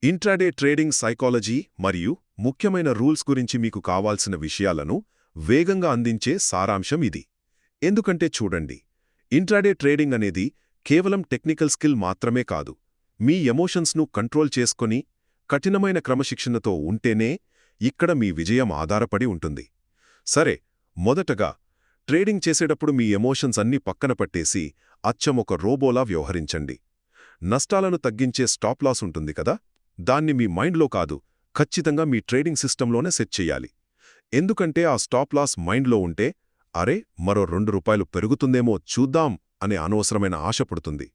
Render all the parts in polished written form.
Intraday trading psychology మరియు ముఖ్యమైన rules గురించి మీకు కావాల్సిన విషయాలను వేగంగా అందించే సారాంశం ఇది. ఎందుకంటే చూడండి, ఇంట్రాడే ట్రేడింగ్ అనేది కేవలం టెక్నికల్ స్కిల్ మాత్రమే కాదు. మీ ఎమోషన్స్ను కంట్రోల్ చేసుకొని కఠినమైన క్రమశిక్షణతో ఉంటేనే ఇక్కడ మీ విజయం ఆధారపడి ఉంటుంది. సరే, మొదటగా ట్రేడింగ్ చేసేటప్పుడు మీ ఎమోషన్స్ అన్నీ పక్కన పట్టేసి అచ్చం ఒక రోబోలా వ్యవహరించండి. నష్టాలను తగ్గించే స్టాప్ లాస్ ఉంటుంది కదా, దాన్ని మీ మైండ్లో కాదు, ఖచ్చితంగా మీ ట్రేడింగ్ సిస్టంలోనే సెట్ చెయ్యాలి. ఎందుకంటే ఆ స్టాప్ లాస్ మైండ్లో ఉంటే, అరే మరో ₹2 పెరుగుతుందేమో చూద్దాం అనే అనవసరమైన ఆశ పుడుతుంది.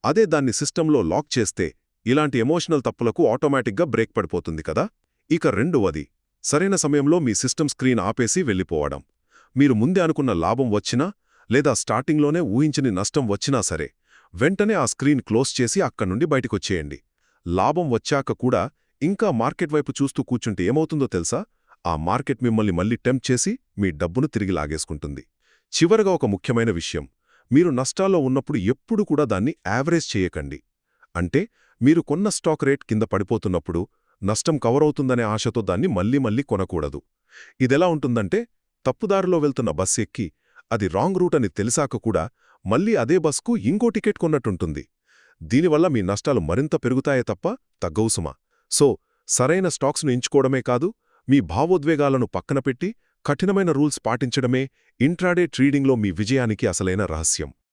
అదే దాన్ని సిస్టంలో లాక్ చేస్తే ఇలాంటి ఎమోషనల్ తప్పులకు ఆటోమేటిక్గా బ్రేక్ పడిపోతుంది కదా. ఇక రెండవది, సరైన సమయంలో మీ సిస్టమ్ స్క్రీన్ ఆపేసి వెళ్ళిపోవడం. మీరు ముందే అనుకున్న లాభం వచ్చినా లేదా స్టార్టింగ్లోనే ఊహించని నష్టం వచ్చినా సరే, వెంటనే ఆ స్క్రీన్ క్లోజ్ చేసి అక్కడ్నుండి బయటికొచ్చేయండి. లాభం వచ్చాక కూడా ఇంకా మార్కెట్ వైపు చూస్తూ కూర్చుంటే ఏమవుతుందో తెలుసా? ఆ మార్కెట్ మిమ్మల్ని మళ్ళీ టెంప్ట్ చేసి మీ డబ్బును తిరిగి లాగేసుకుంటుంది. చివరగా ఒక ముఖ్యమైన విషయం, మీరు నష్టాల్లో ఉన్నప్పుడు ఎప్పుడు కూడా దాన్ని యావరేజ్ చేయకండి. అంటే మీరు కొన్న స్టాక్ రేట్ కింద పడిపోతున్నప్పుడు నష్టం కవర్ అవుతుందనే ఆశతో దాన్ని మళ్ళీ కొనకూడదు. ఇదెలా ఉంటుందంటే, తప్పుదారిలో వెళ్తున్న బస్ ఎక్కి అది రాంగ్ రూట్ అని తెలిసాక కూడా మళ్ళీ అదే బస్కు ఇంకో టికెట్ కొన్నట్టుంటుంది. దీనివల్ల మీ నష్టాలు మరింత పెరుగుతాయే తప్ప తగ్గవుసుమా. సో, సరైన స్టాక్స్ను ఎంచుకోవడమే కాదు, మీ భావోద్వేగాలను పక్కనపెట్టి కఠినమైన రూల్స్ పాటించడమే ఇంట్రాడే ట్రేడింగ్లో మీ విజయానికి అసలైన రహస్యం.